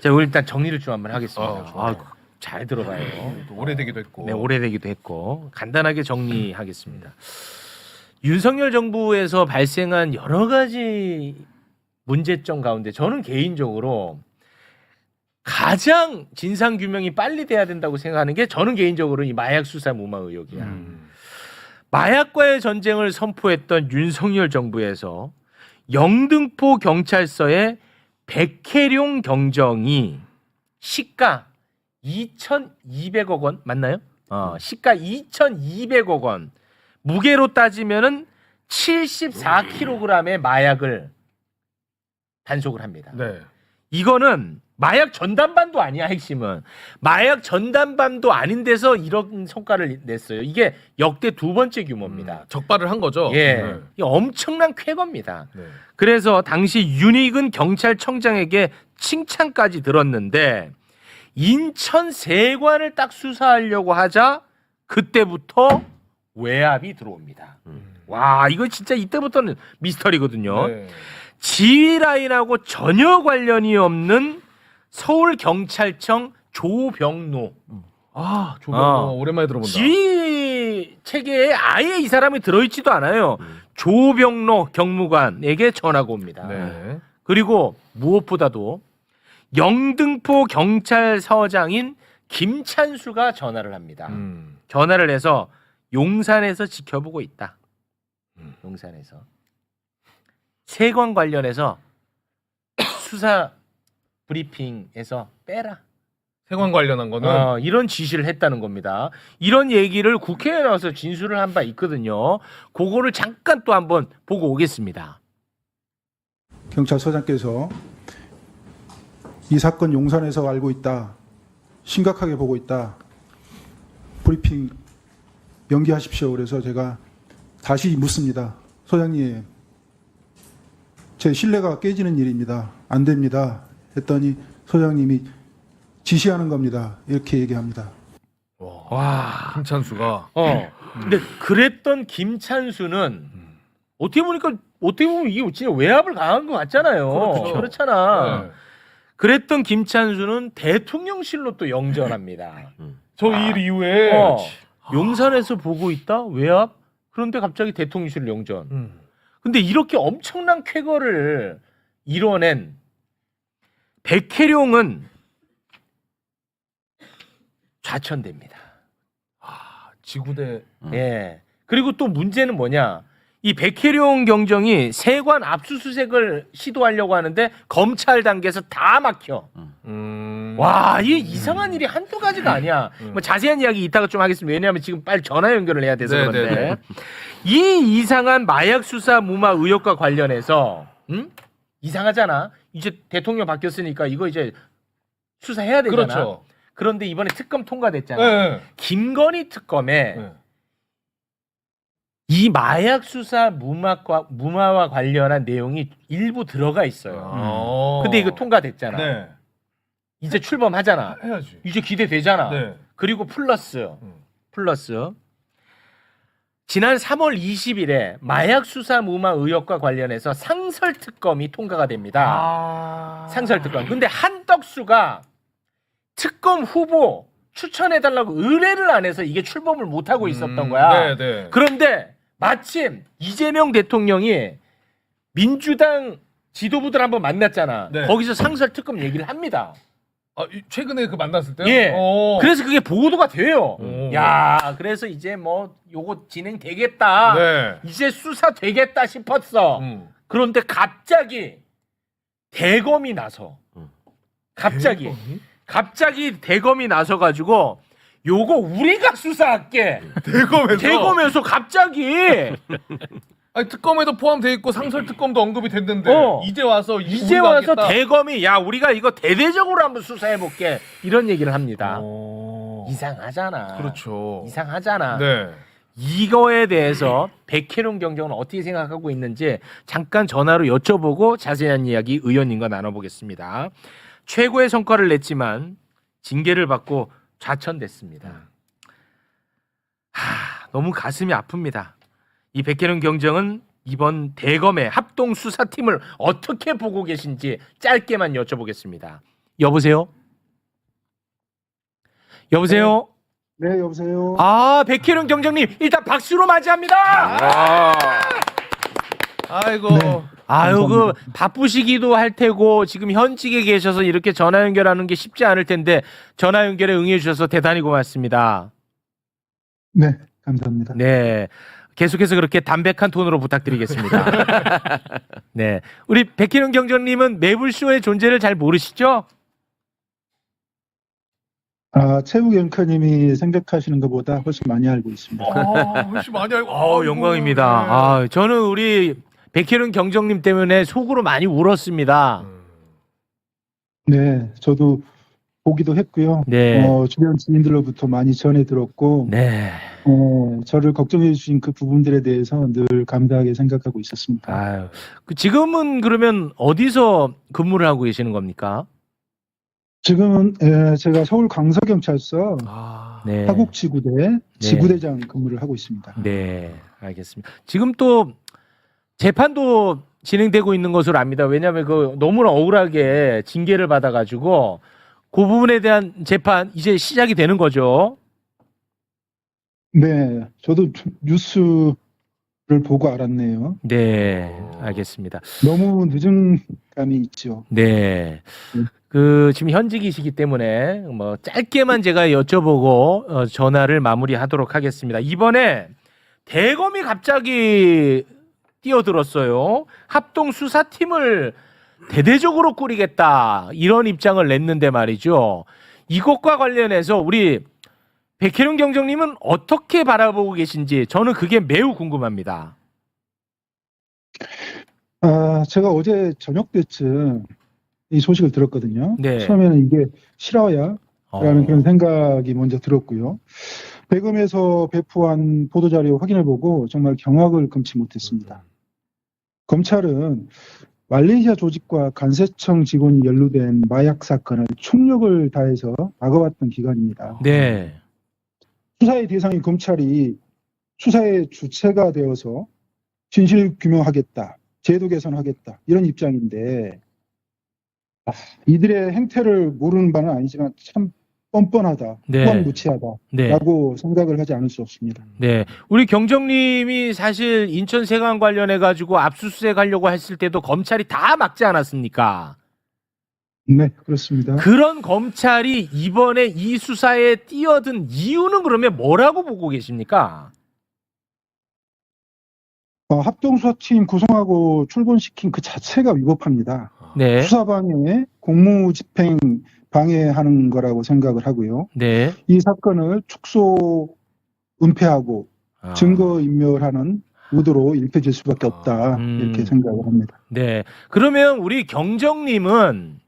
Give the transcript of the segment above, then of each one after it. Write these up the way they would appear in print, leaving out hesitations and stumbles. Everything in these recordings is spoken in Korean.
자, 오늘 일단 정리를 좀 한번 하겠습니다. 잘 들어봐요. 오래되기도 했고. 네, 오래되기도 했고 간단하게 정리하겠습니다. 윤석열 정부에서 발생한 여러 가지 문제점 가운데 저는 개인적으로 가장 진상 규명이 빨리 돼야 된다고 생각하는 게 저는 개인적으로 이 마약 수사 무마 의혹이야. 마약과의 전쟁을 선포했던 윤석열 정부에서 영등포 경찰서의 백혜룡 경정이 시가 2,200억 원 맞나요? 시가 2,200억 원, 무게로 따지면은 74kg의 마약을 단속을 합니다. 네. 이거는 마약 전담반도 아니야. 핵심은 마약 전담반도 아닌 데서 이런 성과를 냈어요. 이게 역대 두 번째 규모입니다. 적발을 한 거죠. 예, 네. 이게 엄청난 쾌거입니다. 네. 그래서 당시 윤익은 경찰청장에게 칭찬까지 들었는데 인천 세관을 딱 수사하려고 하자 그때부터 외압이 들어옵니다. 와, 이거 진짜 이때부터는 미스터리거든요. 네. 지휘 라인하고 전혀 관련이 없는 서울경찰청 조병노. 조병호 오랜만에 들어본다. 지휘 체계에 아예 이 사람이 들어있지도 않아요. 조병노 경무관에게 전화가 옵니다. 네. 그리고 무엇보다도 영등포 경찰서장인 김찬수가 전화를 합니다. 전화를 해서 용산에서 지켜보고 있다. 용산에서 세관 관련해서 수사 브리핑에서 빼라. 세관 관련한 거는 이런 지시를 했다는 겁니다. 이런 얘기를 국회에 나와서 진술을 한 바 있거든요. 그거를 잠깐 또 한번 보고 오겠습니다. 경찰서장께서 이 사건 용산에서 알고 있다. 심각하게 보고 있다. 브리핑 연기하십시오. 그래서 제가 다시 묻습니다. 소장님, 제 신뢰가 깨지는 일입니다. 안 됩니다. 했더니 소장님이 지시하는 겁니다. 이렇게 얘기합니다. 와. 김찬수가 근데 그랬던 김찬수는 어떻게 보면 이게 진짜 외압을 가한 것 같잖아요. 그렇죠. 그렇잖아. 네. 그랬던 김찬수는 대통령실로 또 영전합니다. 저 일 이후에 용산에서 보고 있다? 외압? 그런데 갑자기 대통령실 영전. 근데 이렇게 엄청난 쾌거를 이뤄낸 백혜룡은 좌천됩니다. 지구대 예. 그리고 또 문제는 뭐냐? 이 백혜룡 경정이 세관 압수수색을 시도하려고 하는데 검찰 단계에서 다 막혀. 와, 이게 이상한 일이 한두 가지가 아니야. 뭐 자세한 이야기 이따가 좀 하겠습니다. 왜냐하면 지금 빨리 전화 연결을 해야 돼서 그런데 네네네. 이 이상한 마약 수사 무마 의혹과 관련해서 이상하잖아. 이제 대통령 바뀌었으니까 이거 이제 수사해야 되잖아. 그렇죠. 그런데 이번에 특검 통과됐잖아. 네. 김건희 특검에 네. 이 마약 수사 무마와 관련한 내용이 일부 들어가 있어요. 근데 이거 통과됐잖아. 네. 이제 출범하잖아. 해야지. 이제 기대되잖아. 네. 그리고 플러스 지난 3월 20일에 마약 수사 무마 의혹과 관련해서 상설 특검이 통과가 됩니다. 상설 특검. 근데 한덕수가 특검 후보 추천해달라고 의뢰를 안 해서 이게 출범을 못 하고 있었던 거야. 네. 그런데 마침 이재명 대통령이 민주당 지도부들 한번 만났잖아. 네. 거기서 상설 특검 얘기를 합니다. 최근에 그 만났을 때요? 예. 그래서 그게 보도가 돼요. 오. 야, 그래서 이제 뭐 요거 진행되겠다. 네. 이제 수사 되겠다 싶었어. 그런데 갑자기 대검이 나서 갑자기 대검이 나서 가지고 요거 우리가 수사할게. 대검에서 갑자기 아니, 특검에도 포함돼 있고 상설 특검도 언급이 됐는데 이제 와서 하겠다. 대검이 야 우리가 이거 대대적으로 한번 수사해 볼게 이런 얘기를 합니다. 이상하잖아. 그렇죠. 이상하잖아. 네. 이거에 대해서 백혜룡 경정은 어떻게 생각하고 있는지 잠깐 전화로 여쭤보고 자세한 이야기 의원님과 나눠보겠습니다. 최고의 성과를 냈지만 징계를 받고 좌천됐습니다. 너무 가슴이 아픕니다. 이 백혜룡 경정은 이번 대검의 합동 수사팀을 어떻게 보고 계신지 짧게만 여쭤보겠습니다. 여보세요? 여보세요? 네, 여보세요. 아, 백혜룡 경정님 일단 박수로 맞이합니다. 아이고. 네. 아유, 그 감사합니다. 바쁘시기도 할 테고 지금 현직에 계셔서 이렇게 전화 연결하는 게 쉽지 않을 텐데 전화 연결에 응해 주셔서 대단히 고맙습니다. 네, 감사합니다. 네. 계속해서 그렇게 담백한 톤으로 부탁드리겠습니다. 네. 우리 백혜룡 경정님은 매불쇼의 존재를 잘 모르시죠? 최욱 앵커님이 생각하시는 것보다 훨씬 많이 알고 있습니다. 훨씬 많이 알고. 영광입니다. 네. 아, 저는 우리 백혜룡 경정님 때문에 속으로 많이 울었습니다. 네, 저도 보기도 했고요. 네. 주변 지인들로부터 많이 전해 들었고, 네. 저를 걱정해 주신 그 부분들에 대해서 늘 감사하게 생각하고 있었습니다. 아유. 지금은 그러면 어디서 근무를 하고 계시는 겁니까? 지금은 제가 서울 강서경찰서 네. 하곡지구대 지구대장 근무를 하고 있습니다. 네, 알겠습니다. 지금 또 재판도 진행되고 있는 것으로 압니다. 왜냐하면 그 너무나 억울하게 징계를 받아가지고 그 부분에 대한 재판 이제 시작이 되는 거죠. 네, 저도 뉴스를 보고 알았네요. 네, 알겠습니다. 너무 늦은 감이 있죠. 네. 그 지금 현직이시기 때문에 뭐 짧게만 제가 여쭤보고 전화를 마무리하도록 하겠습니다. 이번에 대검이 갑자기 뛰어들었어요. 합동 수사팀을 대대적으로 꾸리겠다 이런 입장을 냈는데 말이죠. 이것과 관련해서 우리 백혜룡 경정님은 어떻게 바라보고 계신지 저는 그게 매우 궁금합니다. 제가 어제 저녁 때쯤 이 소식을 들었거든요. 네. 처음에는 이게 실화야? 라는 그런 생각이 먼저 들었고요. 대검에서 배포한 보도자료 확인해보고 정말 경악을 금치 못했습니다. 검찰은 말레이시아 조직과 간세청 직원이 연루된 마약 사건을 총력을 다해서 막아왔던 기관입니다. 네. 수사의 대상인 검찰이 수사의 주체가 되어서 진실 규명하겠다, 제도 개선하겠다 이런 입장인데 이들의 행태를 모르는 바는 아니지만 참 뻔뻔하다, 네. 무방무치하다라고 네. 생각을 하지 않을 수 없습니다. 네, 우리 경정님이 사실 인천 세관 관련해 가지고 압수수색하려고 했을 때도 검찰이 다 막지 않았습니까? 네, 그렇습니다. 그런 검찰이 이번에 이 수사에 뛰어든 이유는 그러면 뭐라고 보고 계십니까? 합동수사팀 구성하고 출근시킨 그 자체가 위법합니다. 네, 수사방해, 공무집행 방해하는 거라고 생각을 하고요. 네, 이 사건을 축소, 은폐하고 증거인멸하는 의도로 읽혀질 수밖에 없다 이렇게 생각을 합니다. 네. 그러면 우리 경정님은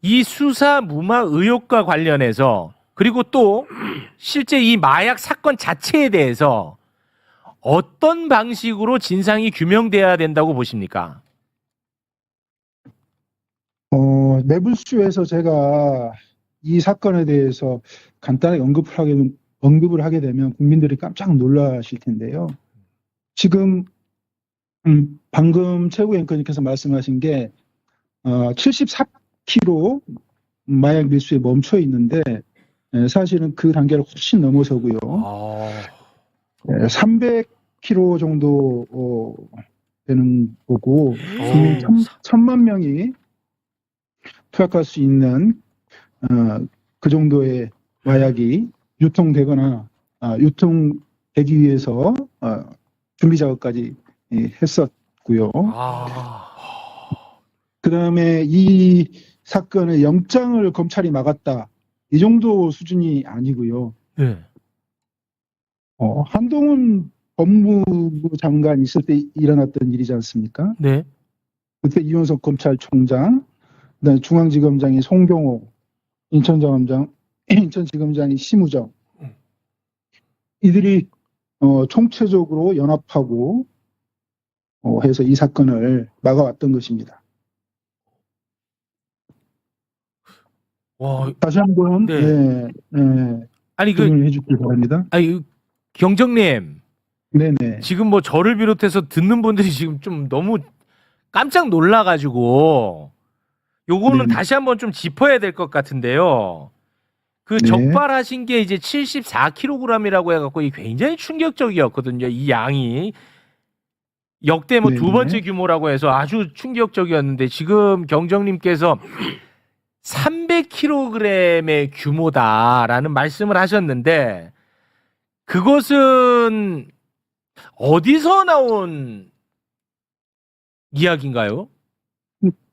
이 수사 무마 의혹과 관련해서 그리고 또 실제 이 마약 사건 자체에 대해서 어떤 방식으로 진상이 규명돼야 된다고 보십니까? 매불쇼에서 제가 이 사건에 대해서 간단하게 언급을 하게 되면 국민들이 깜짝 놀라실 텐데요. 지금 방금 최고 앵커님께서 말씀하신 게 74kg 마약 밀수에 멈춰 있는데 사실은 그 단계를 훨씬 넘어서고요. 300kg 정도 되는 거고 국민 1,000만 명이 투약할 수 있는 그 정도의 마약이 유통되거나 유통되기 위해서 준비 작업까지 했었고요. 그다음에 이 사건의 영장을 검찰이 막았다. 이 정도 수준이 아니고요. 네. 한동훈 법무부 장관 있을 때 일어났던 일이지 않습니까? 네. 그때 이원석 검찰총장, 그다음에 중앙지검장이 송경호, 인천지검장이 심우정. 이들이 총체적으로 연합하고 해서 이 사건을 막아왔던 것입니다. 와, 다시 한번 네. 아니 질문해 주시기 바랍니다. 아니 경정님, 네네. 지금 뭐 저를 비롯해서 듣는 분들이 지금 좀 너무 깜짝 놀라가지고 요거는 네네. 다시 한번 좀 짚어야 될 것 같은데요. 그 네. 적발하신 게 이제 74kg이라고 해갖고 이 굉장히 충격적이었거든요. 이 양이 역대 뭐 두 네네. 번째 규모라고 해서 아주 충격적이었는데 지금 경정님께서 300kg의 규모다라는 말씀을 하셨는데 그것은 어디서 나온 이야기인가요?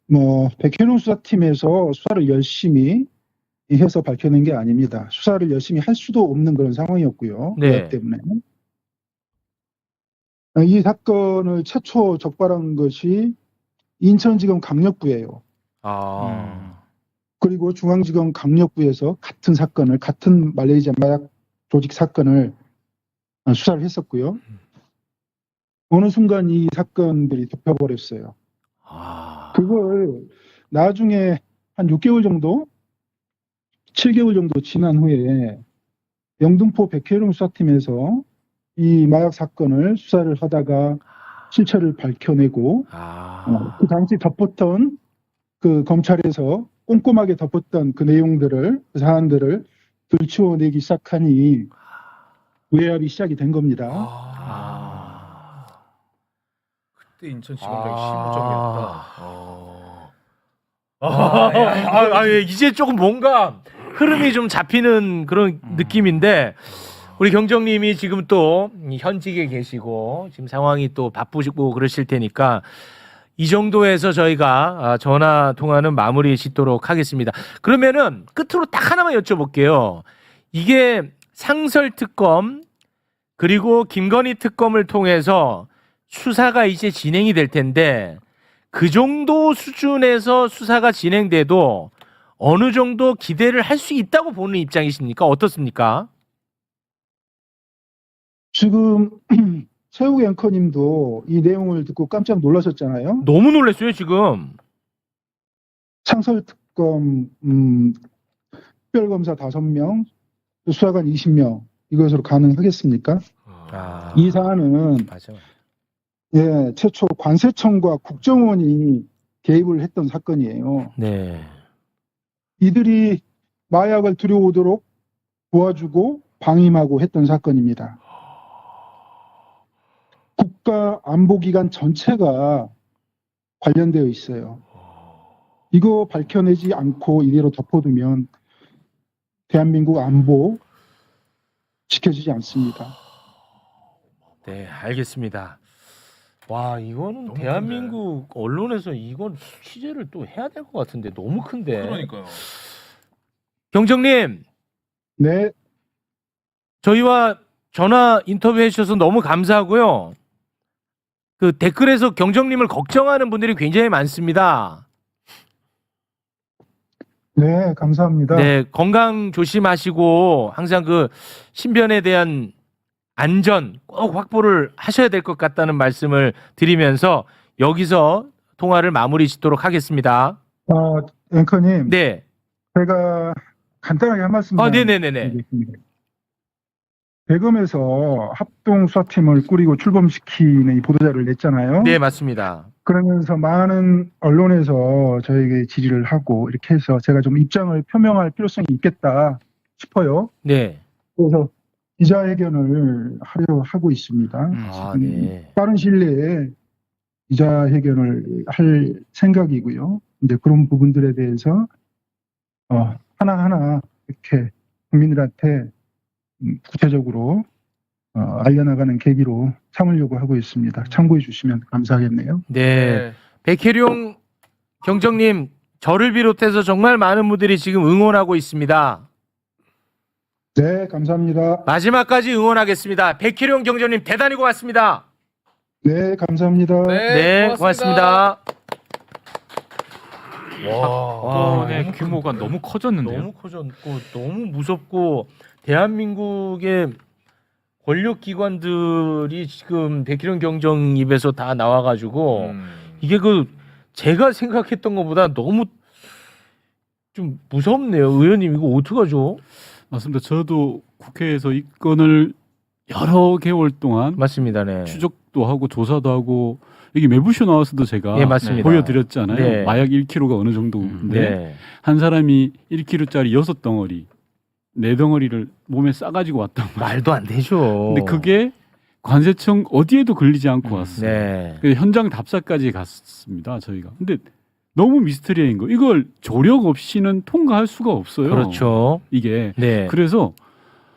뭐 백현웅 수사팀에서 수사를 열심히 해서 밝혀낸 게 아닙니다. 수사를 열심히 할 수도 없는 그런 상황이었고요. 네. 계약 때문에. 이 사건을 최초 적발한 것이 인천지검 강력부예요. 아, 그리고 중앙지검 강력부에서 같은 사건을, 같은 말레이시아 마약 조직 사건을 수사를 했었고요. 어느 순간 이 사건들이 덮여버렸어요. 아, 그걸 나중에 한 6개월 정도, 7개월 정도 지난 후에 영등포 백혜룡 수사팀에서 이 마약 사건을 수사를 하다가 실체를 밝혀내고 그 당시 덮었던 그 검찰에서 꼼꼼하게 덮었던 그 내용들을, 그 사안들을 들추어내기 시작하니 외압이 시작이 된 겁니다. 그때 인천지검장이 실무적이었다. 예, 이제 조금 뭔가 흐름이 좀 잡히는 그런 느낌인데 우리 경정님이 지금 또 현직에 계시고 지금 상황이 또 바쁘시고 그러실 테니까 이 정도에서 저희가 전화 통화는 마무리 짓도록 하겠습니다. 그러면은 끝으로 딱 하나만 여쭤볼게요. 이게 상설 특검 그리고 김건희 특검을 통해서 수사가 이제 진행이 될 텐데 그 정도 수준에서 수사가 진행돼도 어느 정도 기대를 할 수 있다고 보는 입장이십니까? 어떻습니까? 지금 최욱 앵커님도 이 내용을 듣고 깜짝 놀라셨잖아요. 너무 놀랐어요 지금. 상설특검 특별검사 5명, 수사관 20명 이것으로 가능하겠습니까? 이 사안은 맞아. 예, 최초 관세청과 국정원이 개입을 했던 사건이에요. 네. 이들이 마약을 들여오도록 도와주고 방임하고 했던 사건입니다. 국가안보기관 전체가 관련되어 있어요. 이거 밝혀내지 않고 이대로 덮어두면 대한민국 안보 지켜지지 않습니다. 네, 알겠습니다. 와, 이거는 너무 대한민국 언론에서 이건 취재를 또 해야 될 것 같은데 너무 큰데. 그러니까요. 경정님, 네, 저희와 전화 인터뷰해 주셔서 너무 감사하고요. 그 댓글에서 경정님을 걱정하는 분들이 굉장히 많습니다. 네, 감사합니다. 네, 건강 조심하시고 항상 그 신변에 대한 안전 꼭 확보를 하셔야 될 것 같다는 말씀을 드리면서 여기서 통화를 마무리 짓도록 하겠습니다. 앵커님, 네. 제가 간단하게 한 말씀 네네네네. 드리겠습니다. 대검에서 합동수사팀을 꾸리고 출범시키는 이 보도자를 냈잖아요. 네, 맞습니다. 그러면서 많은 언론에서 저에게 질의를 하고 이렇게 해서 제가 좀 입장을 표명할 필요성이 있겠다 싶어요. 네. 그래서 기자회견을 하려 하고 있습니다. 네. 빠른 시일 내에 기자회견을 할 생각이고요. 이제 그런 부분들에 대해서 하나하나 이렇게 국민들한테 구체적으로 알려나가는 계기로 삼으려고 하고 있습니다. 참고해 주시면 감사하겠네요. 네. 백혜룡 경정님, 저를 비롯해서 정말 많은 분들이 지금 응원하고 있습니다. 네, 감사합니다. 마지막까지 응원하겠습니다. 백혜룡 경정님 대단히 고맙습니다. 네, 감사합니다. 네, 고맙습니다. 사건의 규모가 너무 커졌는데요. 너무 커졌고 너무 무섭고 대한민국의 권력 기관들이 지금 백희룡 경정 입에서 다 나와가지고 이게 그 제가 생각했던 것보다 너무 좀 무섭네요. 의원님 이거 어떡하죠? 맞습니다. 저도 국회에서 이 건을 여러 개월 동안 맞습니다. 네. 추적도 하고 조사도 하고 여기 매부쇼 나와서도 제가 예, 맞습니다. 보여드렸잖아요. 네. 마약 1kg가 어느 정도인데 네. 한 사람이 1kg짜리 6덩어리, 4덩어리를 몸에 싸가지고 왔단 말이에요. 말도 안 되죠. 근데 그게 관세청 어디에도 걸리지 않고 왔어요. 네. 그래서 현장 답사까지 갔습니다. 저희가. 근데 너무 미스터리한 거. 이걸 조력 없이는 통과할 수가 없어요. 그렇죠. 이게. 네. 그래서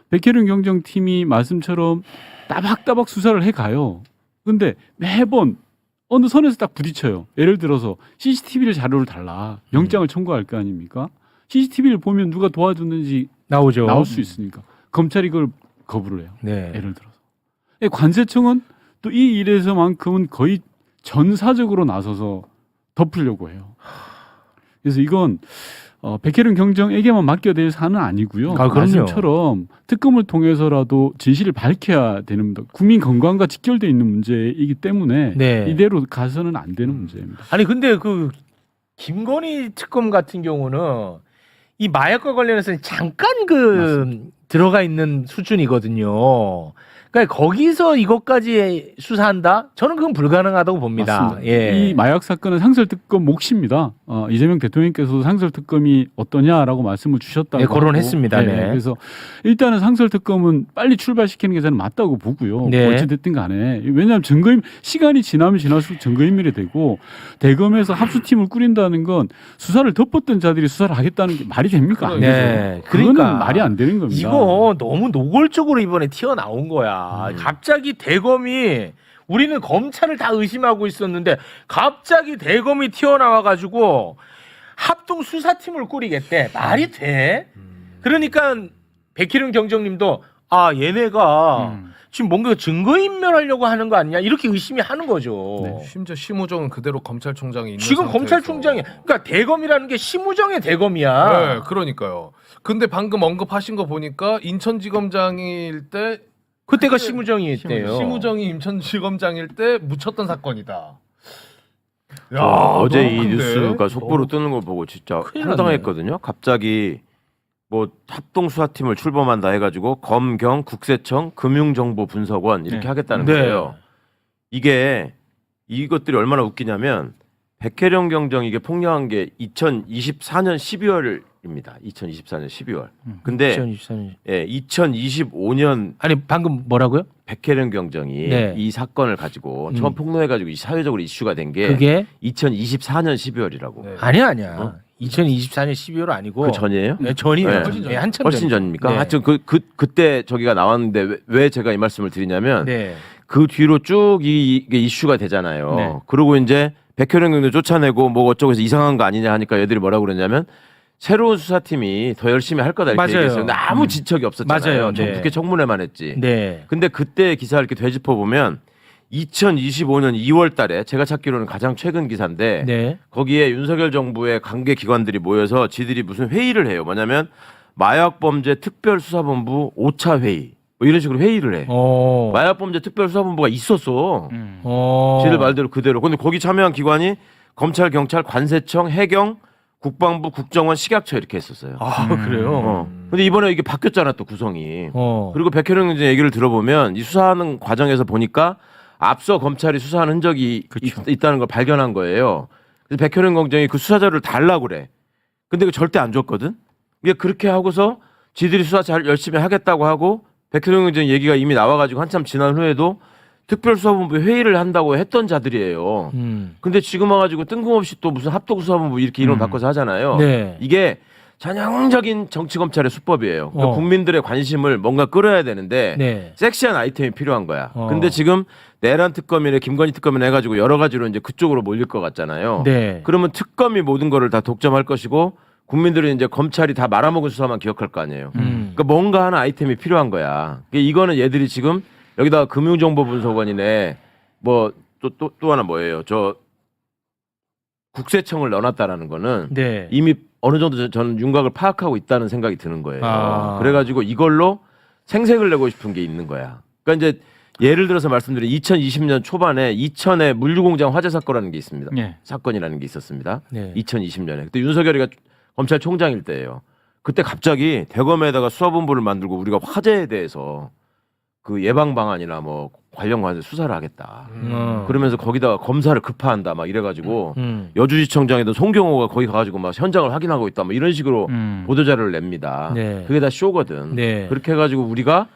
백혜련 경정팀이 말씀처럼 따박따박 수사를 해가요. 근데 매번 어느 선에서 딱 부딪혀요. 예를 들어서 CCTV를 자료를 달라. 영장을 청구할 거 아닙니까? CCTV를 보면 누가 도와줬는지 나오죠. 나올 수 있으니까. 검찰이 그걸 거부를 해요. 네. 예를 들어서. 관세청은 또 이 일에서만큼은 거의 전사적으로 나서서 덮으려고 해요. 그래서 이건 백혜련 경정에게만 맡겨야 될 사안은 아니고요. 아, 그럼요. 말씀처럼 특검을 통해서라도 진실을 밝혀야 되는 국민 건강과 직결되어 있는 문제이기 때문에 네. 이대로 가서는 안 되는 문제입니다. 아니 근데 그 김건희 특검 같은 경우는 이 마약과 관련해서 잠깐 들어가 있는 수준이거든요. 그러니까 거기서 이것까지 수사한다? 저는 그건 불가능하다고 봅니다. 맞습니다. 예. 이 마약 사건은 상설특검 몫입니다. 이재명 대통령께서도 상설특검이 어떠냐라고 말씀을 주셨다고 네, 거론했습니다. 하고, 네. 그래서 일단은 상설특검은 빨리 출발시키는 게 저는 맞다고 보고요. 네. 어찌됐든 간에 왜냐하면 시간이 지나면 지날수록 증거인멸이 되고 대검에서 합수팀을 꾸린다는 건 수사를 덮었던 자들이 수사를 하겠다는 게 말이 됩니까? 안 네. 되죠. 그러니까 그거는 말이 안 되는 겁니다. 이거 너무 노골적으로 이번에 튀어나온 거야. 갑자기 대검이 우리는 검찰을 다 의심하고 있었는데 갑자기 대검이 튀어나와가지고 합동 수사팀을 꾸리겠대. 말이 돼? 그러니까 백희룡 경정님도 얘네가 지금 뭔가 증거인멸하려고 하는 거 아니냐 이렇게 의심이 하는 거죠. 네. 심지어 심우정은 그대로 검찰총장이 있는 지금 상태에서. 검찰총장이 그러니까 대검이라는 게 심우정의 대검이야. 네, 그러니까요. 근데 방금 언급하신 거 보니까 인천지검장일 때 그때가 심우정이 있대요. 심우정이 인천지검장일 때 묻혔던 사건이다. 야, 어제 너무 이 큰데? 뉴스가 속보로 뜨는 걸 보고 진짜 큰일 황당했거든요. 갑자기 뭐 합동 수사팀을 출범한다 해가지고 검경 국세청 금융정보분석원 이렇게 네. 하겠다는 네. 거예요. 이게 이것들이 얼마나 웃기냐면 백혜령 경정 이게 폭로한 게 2024년 12월입니다. 2024년 12월. 근데 2024년. 예, 2025년 아니 방금 뭐라고요? 백혜령 경정이 네. 이 사건을 가지고 처음 폭로해가지고 사회적으로 이슈가 된 게 그게 2024년 12월이라고. 네. 아니야. 2024년 12월 아니고 그 전이에요? 네, 전이에요. 네. 훨씬 전. 네, 한참 훨씬 전이죠. 전입니까? 네. 하여튼 그때 저기가 나왔는데 왜 제가 이 말씀을 드리냐면 네. 그 뒤로 쭉 이게 이슈가 되잖아요. 네. 그리고 이제 백혜령 경도 쫓아내고 뭐 어쩌고 해서 이상한 거 아니냐 하니까 얘들이 뭐라고 그랬냐면 새로운 수사팀이 더 열심히 할 거다 이렇게 맞아요. 얘기했어요. 근데 아무 지적이 없었잖아요. 맞아요. 네. 국회 청문회만 했지. 네. 근데 그때 기사를 이렇게 되짚어 보면 2025년 2월 달에 제가 찾기로는 가장 최근 기사인데 네. 거기에 윤석열 정부의 관계 기관들이 모여서 지들이 무슨 회의를 해요. 뭐냐면 마약범죄 특별수사본부 5차 회의 뭐 이런 식으로 회의를 해. 마약범죄 특별수사본부가 있었어. 지들 말대로 그대로. 근데 거기 참여한 기관이 검찰, 경찰, 관세청, 해경, 국방부, 국정원, 식약처 이렇게 했었어요. 아 그래요. 근데 이번에 이게 바뀌었잖아 또 구성이. 그리고 백혜령 이제 얘기를 들어보면 이 수사하는 과정에서 보니까 앞서 검찰이 수사한 흔적이 있다는 걸 발견한 거예요. 그래서 백혜령 경정이 그 수사 자료를 달라고 그래. 근데 그 절대 안 줬거든. 이게 그렇게 하고서 지들이 수사 잘 열심히 하겠다고 하고 백혜령 경정 얘기가 이미 나와가지고 한참 지난 후에도 특별수사본부 회의를 한다고 했던 자들이에요. 근데 지금 와가지고 뜬금없이 또 무슨 합동수사본부 이렇게 이름 바꿔서 하잖아요. 네. 이게 전형적인 정치검찰의 수법이에요. 그러니까 국민들의 관심을 뭔가 끌어야 되는데 네. 섹시한 아이템이 필요한 거야. 근데 지금 내란 특검이나 김건희 특검이나 해가지고 여러 가지로 이제 그쪽으로 몰릴 것 같잖아요. 네. 그러면 특검이 모든 거를 다 독점할 것이고 국민들은 이제 검찰이 다 말아먹은 수사만 기억할 거 아니에요. 그러니까 뭔가 하나 아이템이 필요한 거야. 그러니까 이거는 얘들이 지금 여기다가 금융정보분석원이네 뭐 또 하나 뭐예요? 저 국세청을 넣어놨다라는 거는 네. 이미 어느 정도 저는 윤곽을 파악하고 있다는 생각이 드는 거예요. 그래가지고 이걸로 생색을 내고 싶은 게 있는 거야. 그러니까 이제 예를 들어서 말씀드린 2020년 초반에 이천에 물류공장 화재 사건이라는 게 있습니다. 네. 사건이라는 게 있었습니다. 네. 2020년에 그때 윤석열이가 검찰총장일 때예요. 그때 갑자기 대검에다가 수사본부를 만들고 우리가 화재에 대해서 그 예방 방안이나 뭐 관련 관련 수사를 하겠다. 그러면서 거기다가 검사를 급파한다 막 이래가지고 여주지청장에도 송경호가 거기 가가지고 막 현장을 확인하고 있다 뭐 이런 식으로 보도자료를 냅니다. 네. 그게 다 쇼거든. 네. 그렇게 해가지고 우리가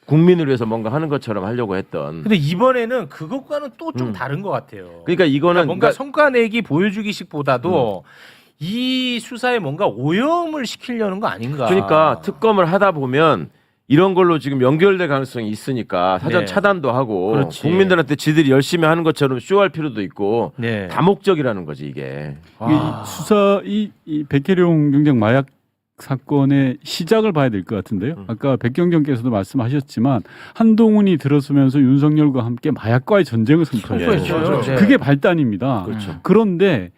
국민을 위해서 뭔가 하는 것처럼 하려고 했던. 근데 이번에는 그것과는 또 좀 다른 것 같아요. 그러니까 이거는 뭔가 성과 내기 보여주기식보다도 이 수사에 뭔가 오염을 시키려는 거 아닌가. 그러니까 특검을 하다 보면 이런 걸로 지금 연결될 가능성이 있으니까 사전 네. 차단도 하고 그렇지. 국민들한테 지들이 열심히 하는 것처럼 쇼할 필요도 있고 네. 다목적이라는 거지 이게. 이게 수사 이 백혜룡 경장 마약 사건의 시작을 봐야 될 것 같은데요. 아까 백경정께서도 말씀하셨지만 한동훈이 들어서면서 윤석열과 함께 마약과의 전쟁을 선포했어요. 선포했죠. 네. 그게 발단입니다. 그렇죠. 그런데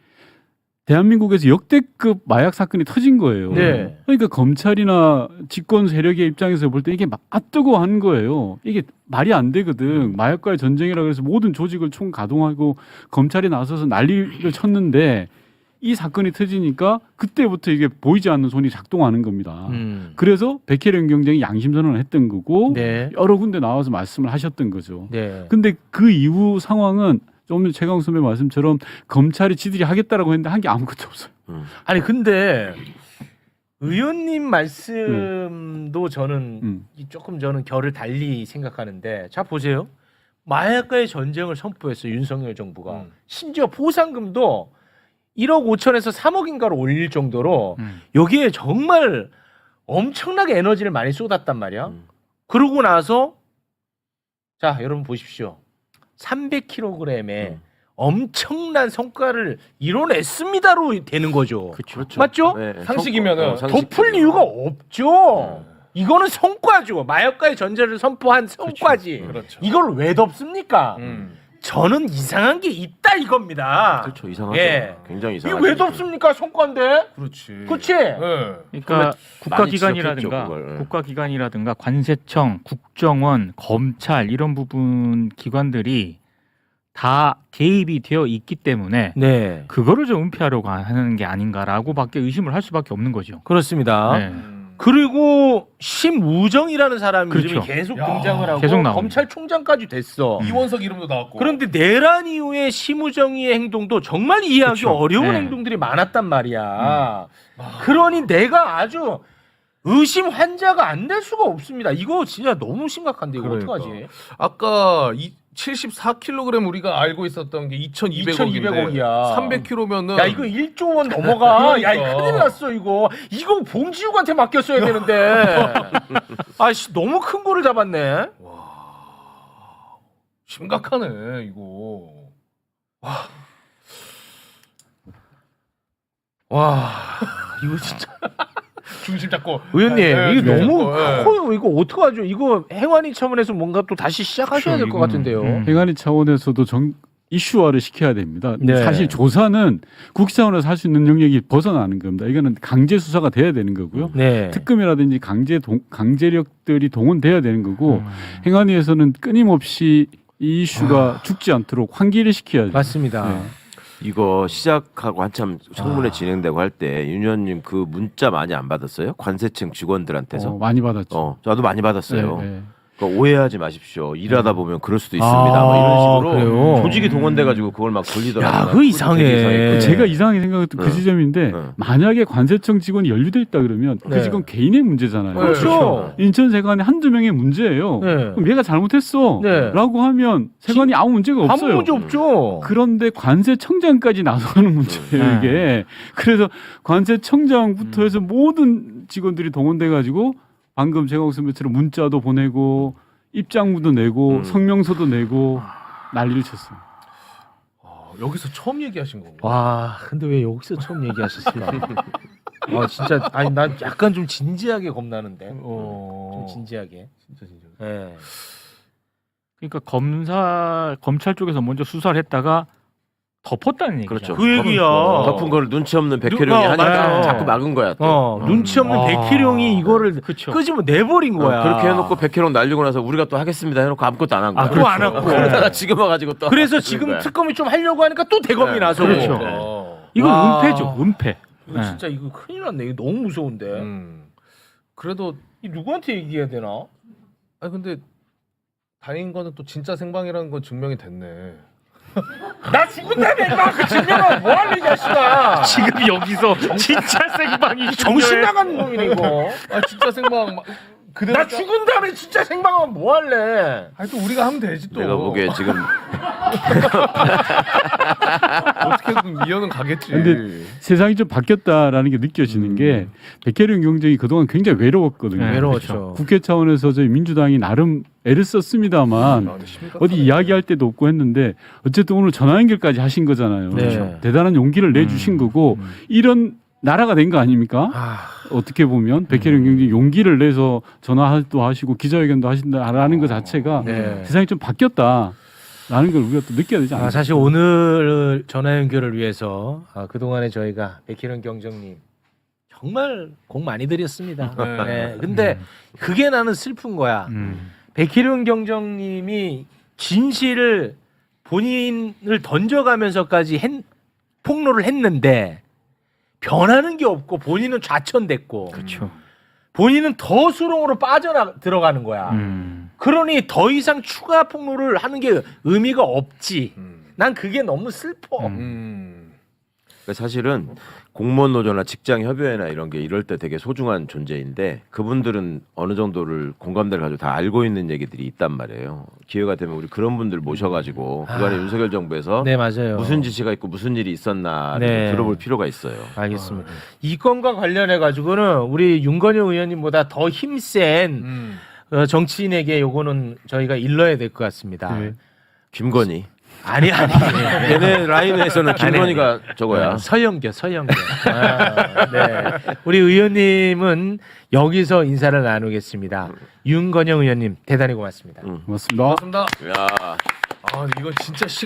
대한민국에서 역대급 마약 사건이 터진 거예요. 네. 그러니까 검찰이나 집권 세력의 입장에서 볼 때 이게 뜨거워한 거예요. 이게 말이 안 되거든. 마약과의 전쟁이라 그래서 모든 조직을 총 가동하고 검찰이 나서서 난리를 쳤는데 이 사건이 터지니까 그때부터 이게 보이지 않는 손이 작동하는 겁니다. 그래서 백혜령 경쟁이 양심선언을 했던 거고 네. 여러 군데 나와서 말씀을 하셨던 거죠. 네. 근데 그 이후 상황은 좀 전에 최강 선배 말씀처럼 검찰이 지들이 하겠다라고 했는데 한 게 아무것도 없어요. 아니 근데 의원님 말씀도 저는 조금 저는 결을 달리 생각하는데 자 보세요. 마약과의 전쟁을 선포했어요. 윤석열 정부가. 심지어 포상금도 1억 5천에서 3억인가로 올릴 정도로 여기에 정말 엄청나게 에너지를 많이 쏟았단 말이야. 그러고 나서 자 여러분 보십시오. 300kg에 엄청난 성과를 이뤄냈습니다로 되는 거죠. 그렇죠. 맞죠? 네. 상식이면은 덮을 이유가 없죠. 이거는 성과죠. 마약과의 전쟁을 선포한 성과지. 그렇죠. 이걸 왜 덮습니까? 저는 이상한 게 있다 이겁니다. 그렇죠. 이상하죠. 예. 굉장히 이게 이상하죠. 왜 덮습니까? 성과인데. 그렇지. 그렇지? 네. 그러니까 많이 국가기관이라든가 지적했죠, 그걸. 국가기관이라든가 관세청, 국정원, 검찰 이런 부분 기관들이 다 개입이 되어 있기 때문에 네. 그거를 좀 은폐하려고 하는 게 아닌가라고밖에 의심을 할 수밖에 없는 거죠. 그렇습니다. 네. 그리고 심우정이라는 사람이 그렇죠. 요즘에 계속 야, 등장을 하고 계속 나옵니다. 검찰총장까지 됐어. 이원석 이름도 나왔고. 그런데 내란 이후에 심우정의 행동도 정말 이해하기 그쵸. 어려운 네. 행동들이 많았단 말이야. 그러니 내가 아주 의심 환자가 안 될 수가 없습니다. 이거 진짜 너무 심각한데 이거 그러니까. 어떡하지? 아까 74kg 우리가 알고 있었던 게 2,200억인데 2,200억이야. 300kg면은 야 이거 1조 원 넘어가. 야 이거 그러니까. 큰일 났어 이거. 이거 봉지욱한테 맡겼어야 되는데. 아씨 너무 큰 거를 잡았네. 심각하네 이거. 와 이거 진짜. 중심 잡고. 의원님 네, 이게 네, 너무 네. 커요. 이거 어떡하죠? 이거 행안위 차원에서 뭔가 또 다시 시작하셔야 될 것 이거는, 같은데요. 행안위 차원에서도 이슈화를 시켜야 됩니다. 네. 사실 조사는 국회 차원에서 할 수 있는 영역이 벗어나는 겁니다. 이거는 강제 수사가 돼야 되는 거고요. 네. 특검이라든지 강제력들이 동원돼야 되는 거고 행안위에서는 끊임없이 이 이슈가 죽지 않도록 환기를 시켜야죠. 맞습니다. 네. 이거 시작하고 한참 청문회 진행되고 할 때 윤 의원님 그 문자 많이 안 받았어요? 관세청 직원들한테서? 많이 받았죠. 저도 많이 받았어요. 네, 네. 그러니까 오해하지 마십시오. 일하다 보면 그럴 수도 있습니다. 뭐 이런 식으로 그래요? 조직이 동원돼가지고 그걸 막 돌리더라고요. 야, 그거 이상해. 되게 이상해. 제가 이상하게 생각했던 그 네. 지점인데 네. 만약에 관세청 직원이 연루돼 있다 그러면 네. 그 직원 개인의 문제잖아요. 그렇죠. 인천 세관이 한두 명의 문제예요. 네. 그럼 얘가 잘못했어 네. 라고 하면 세관이 아무 문제가 아무 없어요. 문제 없죠. 그런데 관세청장까지 나서는 문제예요 이게. 그래서 관세청장부터 해서 모든 직원들이 동원돼 가지고 방금 제가 선배처럼 문자도 보내고 입장문도 내고 성명서도 내고 난리를 쳤어요. 여기서 처음 얘기하신 거고. 와, 근데 왜 여기서 처음 얘기하셨을까? 아, 진짜 아니 난 약간 좀 진지하게 겁나는데. 좀 진지하게. 진짜 진짜. 네. 그러니까 검찰 쪽에서 먼저 수사를 했다가 덮었다는 얘기죠. 그렇죠. 그 얘기야. 덮은 거를 눈치 없는 백혜령이 하니까 맞아. 자꾸 막은 거야. 또. 눈치 없는 백희룡이 이거를 그렇죠. 끄집어 내버린 거야. 그렇게 해놓고 백혜령 날리고 나서 우리가 또 하겠습니다 해놓고 아무것도 안 한 거야. 그거 안 하고. 그러다가 지금 와가지고 또. 그래서 하는 지금 거야. 특검이 좀 하려고 하니까 또 대검이 네. 나서고. 그렇죠. 이건 와. 은폐죠. 은폐. 이거 네. 진짜 이거 큰일 났네. 이거 너무 무서운데. 그래도 이 누구한테 얘기해야 되나? 아니 근데 다닌 거는 또 진짜 생방이라는 건 증명이 됐네. 나 죽은다며 임마 그 증명은 뭐하는 이 자식아. 지금 여기서 진짜 생방이 정신 나간 놈이네 이거. 아 진짜 생방 그대로. 나 죽은 다음에 진짜 생방하면 뭐 할래? 아니 또 우리가 하면 되지 또. 내가 보기에 지금 어떻게든 이현은 가겠지. 근데 세상이 좀 바뀌었다라는 게 느껴지는 게 백혜룡 경정이 그동안 굉장히 외로웠거든요. 네, 외로웠죠. 국회 차원에서 저희 민주당이 나름 애를 썼습니다만 아, 근데 심각하다. 어디 이야기할 때도 없고 했는데 어쨌든 오늘 전화 연결까지 하신 거잖아요. 네. 그렇죠. 대단한 용기를 내주신 거고 이런 나라가 된 거 아닙니까? 아, 어떻게 보면 백혜룡 경정이 용기를 내서 전화도 하시고 기자회견도 하신다라는 것 자체가 네. 세상이 좀 바뀌었다라는 걸 우리가 또 느껴야 되지 않을까? 사실 오늘 전화 연결을 위해서 그동안에 저희가 백희룡 경정님 정말 공 많이 드렸습니다. 네. 네. 근데 그게 나는 슬픈 거야. 백희룡 경정님이 진실을 본인을 던져가면서까지 폭로를 했는데 변하는 게 없고 본인은 좌천됐고 그렇죠. 본인은 더 수렁으로 들어가는 거야. 그러니 더 이상 추가 폭로를 하는 게 의미가 없지. 난 그게 너무 슬퍼. 그러니까 사실은 공무원 노조나 직장 협의회나 이런 게 이럴 때 되게 소중한 존재인데 그분들은 어느 정도를 공감대를 가지고 다 알고 있는 얘기들이 있단 말이에요. 기회가 되면 우리 그런 분들 모셔가지고 그간의 윤석열 정부에서 네, 맞아요. 무슨 지시가 있고 무슨 일이 있었나 네. 들어볼 필요가 있어요. 알겠습니다. 이 건과 관련해 가지고는 우리 윤건영 의원님보다 더 힘센 정치인에게 요거는 저희가 일러야 될 것 같습니다. 네. 김건희. 아니. 얘네 라인에서는 김건희가 저거야. 서영교. 아, 네. 우리 의원님은 여기서 인사를 나누겠습니다. 윤건영 의원님 대단히 고맙습니다. 고맙습니다. 고맙습니다. 야. 아 이건 진짜 시간.